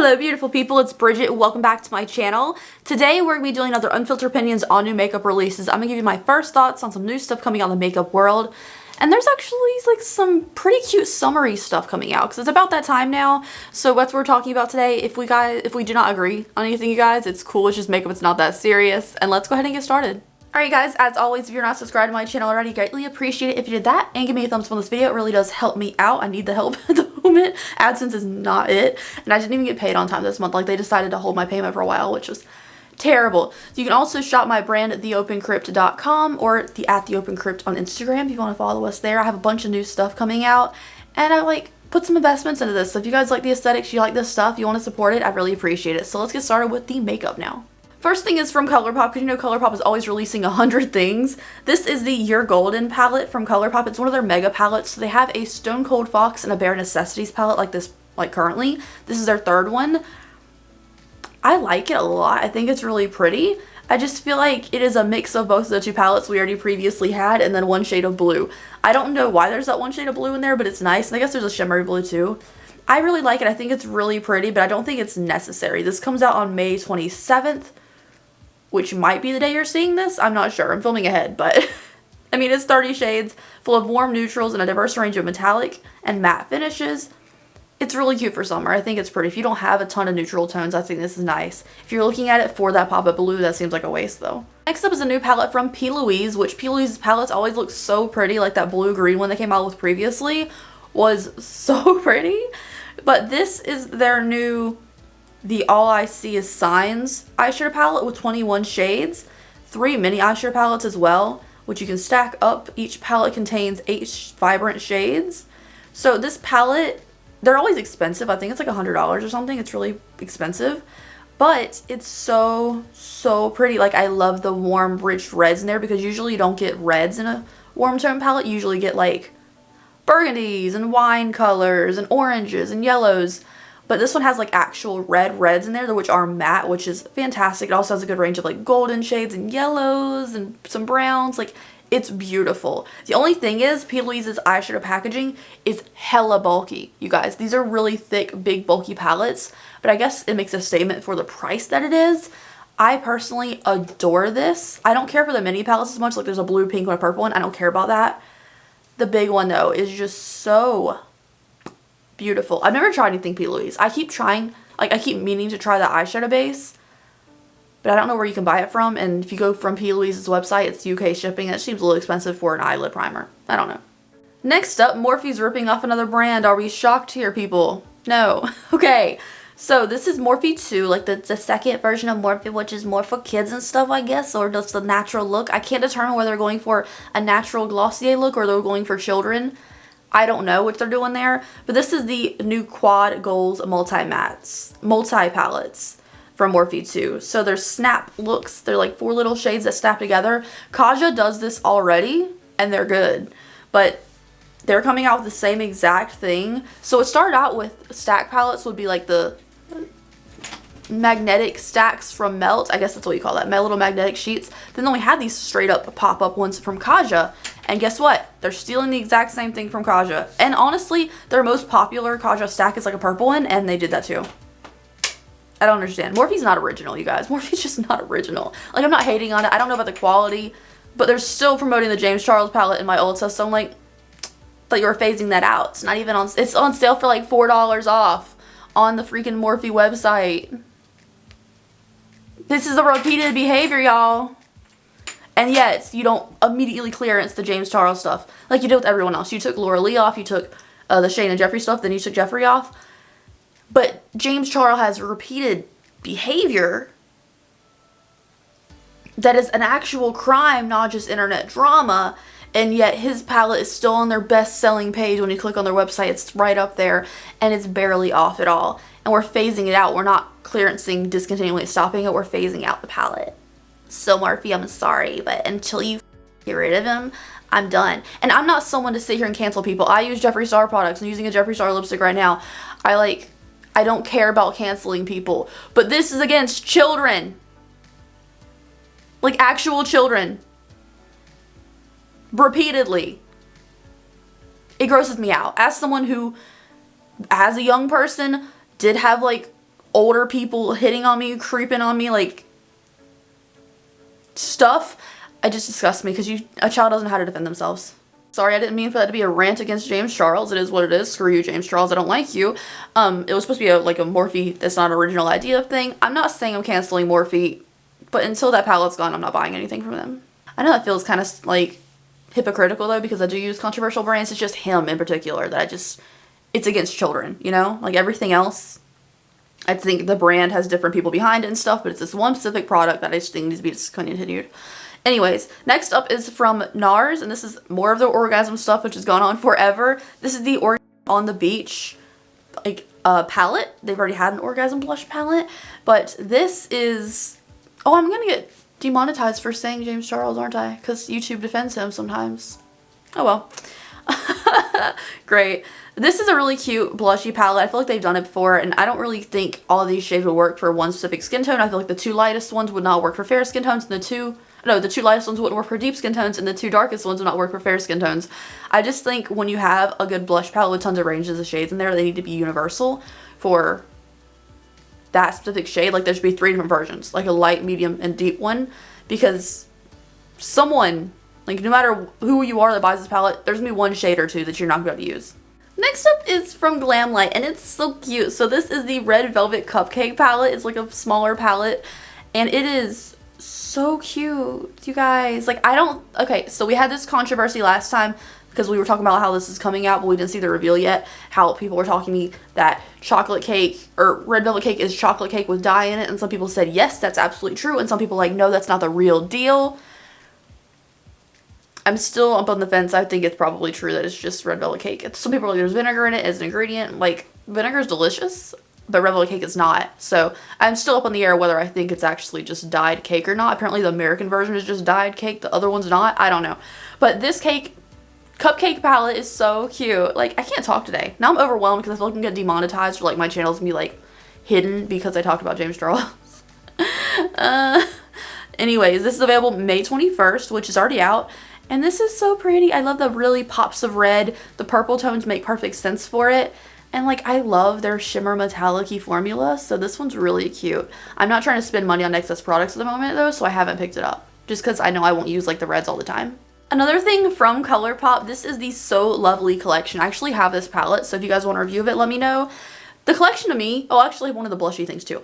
Hello beautiful people, it's Bridget. Welcome back to my channel. Today we're going to be doing another unfiltered opinions on new makeup releases. I'm going to give you my first thoughts on some new stuff coming out in the makeup world. And there's actually like some pretty cute summery stuff coming out because it's about that time now. So that's what we're talking about today. If we do not agree on anything, you guys, it's cool. It's just makeup. It's not that serious. And let's go ahead and get started. Alright guys, as always, if you're not subscribed to my channel already, greatly appreciate it if you did that and give me a thumbs up on this video. It really does help me out. I need the help at the moment. AdSense is not it. And I didn't even get paid on time this month. Like, they decided to hold my payment for a while, which was terrible. You can also shop my brand at theopencrypt.com or the @theopencrypt on Instagram if you want to follow us there. I have a bunch of new stuff coming out and I put some investments into this. So if you guys like the aesthetics, you like this stuff, you want to support it, I really appreciate it. So let's get started with the makeup now. First thing is from Colourpop, because you know Colourpop is always releasing 100 things. This is the You're Golden palette from Colourpop. It's one of their mega palettes. So they have a Stone Cold Fox and a Bare Necessities palette like this, currently. This is their third one. I like it a lot. I think it's really pretty. I just feel like it is a mix of both of the two palettes we already previously had and then one shade of blue. I don't know why there's that one shade of blue in there, but it's nice. And I guess there's a shimmery blue too. I really like it. I think it's really pretty, but I don't think it's necessary. This comes out on May 27th. Which might be the day you're seeing this. I'm not sure. I'm filming ahead, but I mean, it's 30 shades full of warm neutrals and a diverse range of metallic and matte finishes. It's really cute for summer. I think it's pretty. If you don't have a ton of neutral tones, I think this is nice. If you're looking at it for that pop-up blue, that seems like a waste though. Next up is a new palette from P.Louise, which P.Louise's palettes always look so pretty. Like that blue-green one they came out with previously was so pretty. But this is their new The All I See Is Signs eyeshadow palette with 21 shades, 3 mini eyeshadow palettes as well, which you can stack up. Each palette contains 8 vibrant shades. So this palette, they're always expensive. I think it's like $100 or something. It's really expensive, but it's so pretty. Like, I love the warm, rich reds in there because usually you don't get reds in a warm tone palette. You usually get like burgundies and wine colors and oranges and yellows. But this one has like actual reds in there, which are matte, which is fantastic. It also has a good range of like golden shades and yellows and some browns. Like, it's beautiful. The only thing is P.Louise's eyeshadow packaging is hella bulky, you guys. These are really thick, big, bulky palettes, but I guess it makes a statement for the price that it is. I personally adore this. I don't care for the mini palettes as much. Like, there's a blue, pink, and a purple one. I don't care about that. The big one though is just so beautiful. I've never tried anything P.Louise. I keep trying, like, I keep meaning to try the eyeshadow base, but I don't know where you can buy it from. And if you go from P.Louise's website, it's UK shipping. That seems a little expensive for an eyelid primer. I don't know. Next up, Morphe's ripping off another brand. Are we shocked here, people? No. Okay. So this is Morphe 2, like the second version of Morphe, which is more for kids and stuff, I guess, or just the natural look. I can't determine whether they're going for a natural Glossier look or they're going for children. I don't know what they're doing there, but this is the new Quad Goals multi-palettes from Morphe 2. So they're snap looks. They're like 4 little shades that snap together. Kaja does this already, and they're good, but they're coming out with the same exact thing. So it started out with stack palettes would be like the magnetic stacks from Melt. I guess that's what you call that, little magnetic sheets. Then we had these straight up pop-up ones from Kaja. And guess what? They're stealing the exact same thing from Kaja. And honestly, their most popular Kaja stack is like a purple one, and they did that too. I don't understand. Morphe's not original, you guys. Morphe's just not original. Like, I'm not hating on it. I don't know about the quality, but they're still promoting the James Charles palette in my Ulta, so I'm like, thought you were phasing that out. It's not even on, it's on sale for like $4 off on the freaking Morphe website. This is a repeated behavior, y'all. And yet, you don't immediately clearance the James Charles stuff like you did with everyone else. You took Laura Lee off, you took the Shane and Jeffree stuff, then you took Jeffree off. But James Charles has repeated behavior that is an actual crime, not just internet drama. And yet his palette is still on their best-selling page. When you click on their website, it's right up there, and it's barely off at all. And we're phasing it out. We're not clearancing, discontinuing, stopping it. We're phasing out the palette. So Morphe, I'm sorry, but until you get rid of him, I'm done. And I'm not someone to sit here and cancel people. I use Jeffree Star products. I'm using a Jeffree Star lipstick right now. I don't care about canceling people. But this is against children. Like, actual children. Repeatedly. It grosses me out. As someone who, as a young person, did have like older people hitting on me, creeping on me, like stuff. It just disgusts me because a child doesn't know how to defend themselves. Sorry, I didn't mean for that to be a rant against James Charles. It is what it is. Screw you, James Charles. I don't like you. It was supposed to be like a Morphe, that's not an original idea thing. I'm not saying I'm canceling Morphe, but until that palette's gone, I'm not buying anything from them. I know that feels kind of like hypocritical though, because I do use controversial brands. It's just him in particular that it's against children, you know? Like everything else, I think the brand has different people behind it and stuff, but it's this one specific product that I just think needs to be discontinued. Anyways, next up is from NARS, and this is more of the orgasm stuff, which has gone on forever. This is the On the Beach, like, palette. They've already had an orgasm blush palette, but this is... Oh, I'm gonna get demonetized for saying James Charles, aren't I? Because YouTube defends him sometimes. Oh well. Great. This is a really cute blushy palette. I feel like they've done it before, and I don't really think all of these shades would work for one specific skin tone. I feel like the two lightest ones would not work for fair skin tones, and the two lightest ones wouldn't work for deep skin tones, and the two darkest ones would not work for fair skin tones. I just think when you have a good blush palette with tons of ranges of shades in there, they need to be universal for that specific shade. Like there should be 3 different versions, like a light, medium, and deep one, because someone, like no matter who you are that buys this palette, there's gonna be one shade or two that you're not gonna be able to use. Next up is from Glamlite, and it's so cute. So this is the Red Velvet Cupcake palette. It's like a smaller palette, and it is so cute, you guys. Like okay, so we had this controversy last time because we were talking about how this is coming out, but we didn't see the reveal yet. How people were talking to me that chocolate cake or red velvet cake is chocolate cake with dye in it, and some people said yes, that's absolutely true, and some people like no, that's not the real deal. I'm still up on the fence. I think it's probably true that it's just red velvet cake. Some people are like there's vinegar in it as an ingredient. Like vinegar is delicious, but red velvet cake is not. So I'm still up on the air whether I think it's actually just dyed cake or not. Apparently the American version is just dyed cake. The other one's not. I don't know. But this cupcake palette is so cute. Like I can't talk today. Now I'm overwhelmed because I feel like I'm gonna get demonetized, or like my channel's gonna be like hidden because I talked about James Charles. Anyways, this is available May 21st, which is already out. And this is so pretty. I love the really pops of red. The purple tones make perfect sense for it. And like I love their shimmer metallic-y formula, so this one's really cute. I'm not trying to spend money on excess products at the moment though, so I haven't picked it up. Just because I know I won't use like the reds all the time. Another thing from Colourpop, this is the So Lovely collection. I actually have this palette, so if you guys want a review of it, let me know. The collection to me, oh actually one of the blushy things too.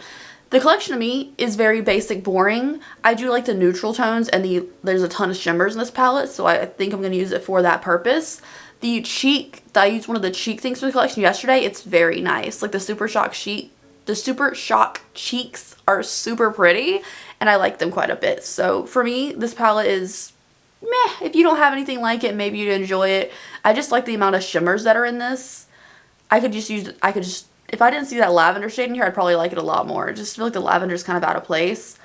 The collection to me is very basic, boring. I do like the neutral tones, and there's a ton of shimmers in this palette, so I think I'm going to use it for that purpose. I used one of the cheek things for the collection yesterday. It's very nice. Like the Super Shock cheeks are super pretty, and I like them quite a bit. So for me, this palette is meh. If you don't have anything like it, maybe you'd enjoy it. I just like the amount of shimmers that are in this. If I didn't see that lavender shade in here, I'd probably like it a lot more. I just feel like the lavender is kind of out of place.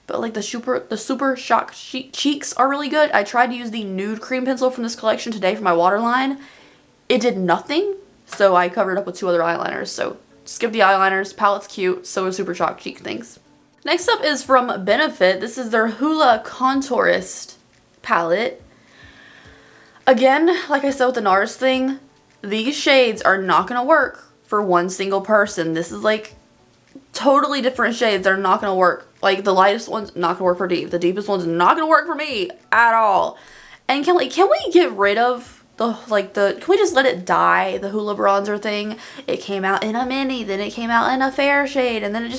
But like the Super Shock cheeks are really good. I tried to use the nude cream pencil from this collection today for my waterline. It did nothing, so I covered it up with 2 other eyeliners. So skip the eyeliners. Palette's cute, so is Super Shock cheek things. Next up is from Benefit. This is their Hoola Contourist palette. Again, like I said with the NARS thing, these shades are not going to work for one single person. This is like totally different shades that are not going to work. Like the lightest one's not going to work for deep. The deepest one's not going to work for me at all. And can we get rid of can we just let it die, the Hoola bronzer thing? It came out in a mini, then it came out in a fair shade, and then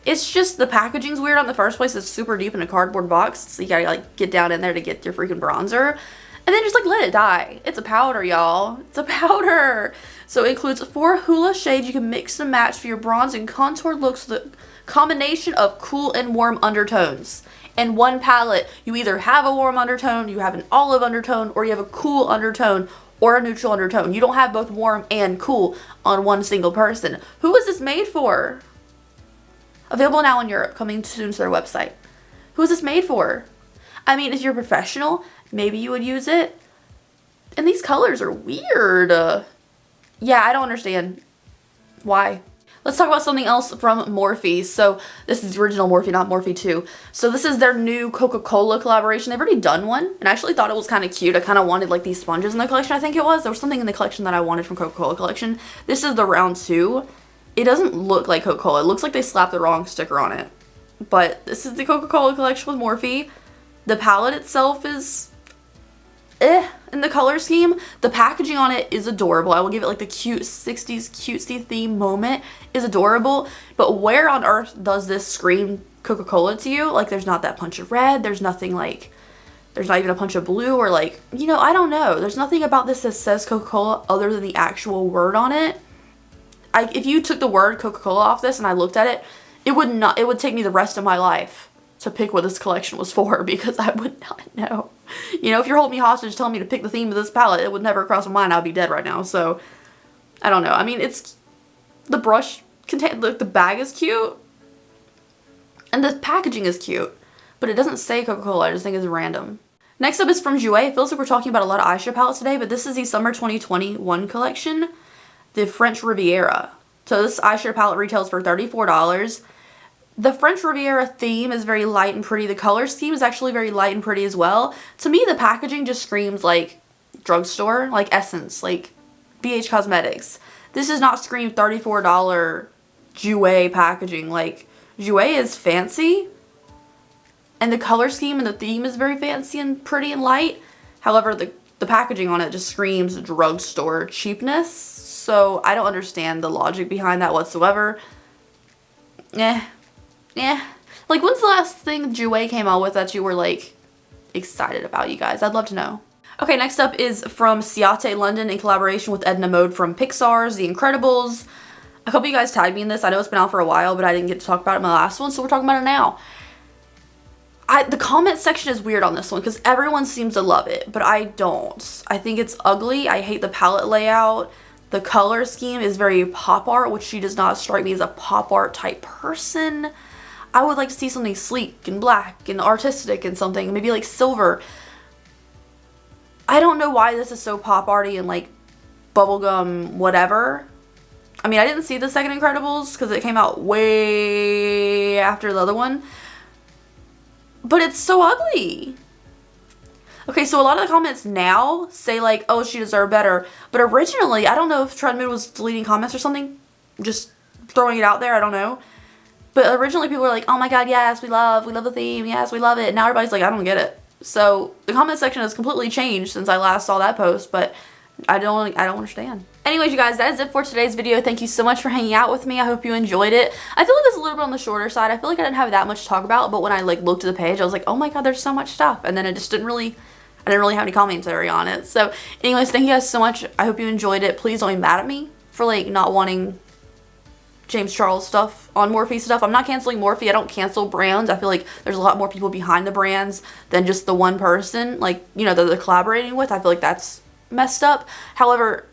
it's just the packaging's weird in the first place. It's super deep in a cardboard box, so you gotta like get down in there to get your freaking bronzer. And then just like let it die. It's a powder, y'all. It's a powder. So it includes 4 Hoola shades you can mix and match for your bronze and contour looks with a combination of cool and warm undertones. In one palette, you either have a warm undertone, you have an olive undertone, or you have a cool undertone or a neutral undertone. You don't have both warm and cool on one single person. Who is this made for? Available now in Europe, coming soon to their website. Who is this made for? I mean, if you're a professional, maybe you would use it. And these colors are weird. Yeah, I don't understand. Why? Let's talk about something else from Morphe. So this is the original Morphe, not Morphe 2. So this is their new Coca-Cola collaboration. They've already done one, and I actually thought it was kind of cute. I kind of wanted like these sponges in the collection, I think it was. There was something in the collection that I wanted from Coca-Cola collection. This is the round 2. it doesn't look like Coca-Cola. It looks like they slapped the wrong sticker on it. But this is the Coca-Cola collection with Morphe. The palette itself is in the color scheme. The packaging on it is adorable. I will give it like the cute 60s cutesy theme moment is adorable. But where on earth does this scream Coca-Cola to you? Like, there's not that punch of red. There's nothing like, there's not even a punch of blue or like, you know, I don't know. There's nothing about this that says Coca-Cola other than the actual word on it. If you took the word Coca-Cola off this and I looked at it, it would take me the rest of my life to pick what this collection was for, because I would not know. You know, if you're holding me hostage telling me to pick the theme of this palette, it would never cross my mind. I'd be dead right now. So, I don't know. I mean, it's, the brush contain, look, the bag is cute. And the packaging is cute. But it doesn't say Coca-Cola. I just think it's random. Next up is from Jouer. It feels like we're talking about a lot of eyeshadow palettes today, but this is the Summer 2021 collection. The French Riviera. So this eyeshadow palette retails for $34. The French Riviera theme is very light and pretty. The color scheme is actually very light and pretty as well. To me, the packaging just screams like drugstore, like Essence, like BH Cosmetics. This does not scream $34 Jouer packaging. Like, Jouer is fancy, and the color scheme and the theme is very fancy and pretty and light. However, the packaging on it just screams drugstore cheapness. So I don't understand the logic behind that whatsoever. Yeah. Like, when's the last thing Jouer came out with that you were like excited about, you guys? I'd love to know. Okay, next up is from Ciate London in collaboration with Edna Mode from Pixar's The Incredibles. A couple of you guys tagged me in this. I know it's been out for a while, but I didn't get to talk about it in my last one, so we're talking about it now. The comment section is weird on this one because everyone seems to love it, but I don't. I think it's ugly. I hate the palette layout. The color scheme is very pop art, which she does not strike me as a pop art type person. I would like to see something sleek and black and artistic and something, maybe like silver. I don't know why this is so pop arty and like bubblegum whatever. I mean, I didn't see the second Incredibles because it came out way after the other one. But it's so ugly. Okay, so a lot of the comments now say like, oh, she deserved better. But originally, I don't know if Treadmid was deleting comments or something. Just throwing it out there, I don't know. But originally people were like, oh my god, yes, we love the theme, yes, we love it. Now everybody's like, I don't get it. So the comment section has completely changed since I last saw that post, but I don't understand. Anyways, you guys, that is it for today's video. Thank you so much for hanging out with me. I hope you enjoyed it. I feel like it's a little bit on the shorter side. I feel like I didn't have that much to talk about, but when I like looked at the page, I was like, oh my god, there's so much stuff. And then I didn't really have any commentary on it. So anyways, thank you guys so much. I hope you enjoyed it. Please don't be mad at me for like not wanting James Charles stuff on Morphe stuff. I'm not canceling Morphe. I don't cancel brands. I feel like there's a lot more people behind the brands than just the one person, like, you know, that they're collaborating with. I feel like that's messed up. However,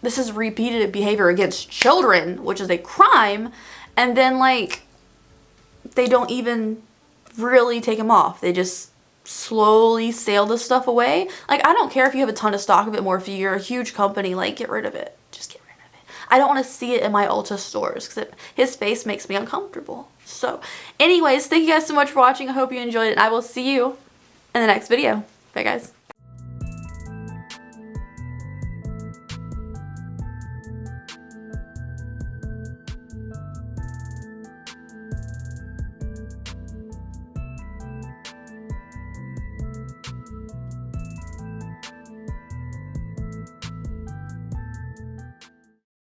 this is repeated behavior against children, which is a crime, and then like they don't even really take them off. They just slowly sail the stuff away. Like, I don't care if you have a ton of stock of it, Morphe. You're a huge company. Like, get rid of it. Just get rid of it. I don't want to see it in my Ulta stores because his face makes me uncomfortable. So anyways, thank you guys so much for watching. I hope you enjoyed it, and I will see you in the next video. Bye, guys.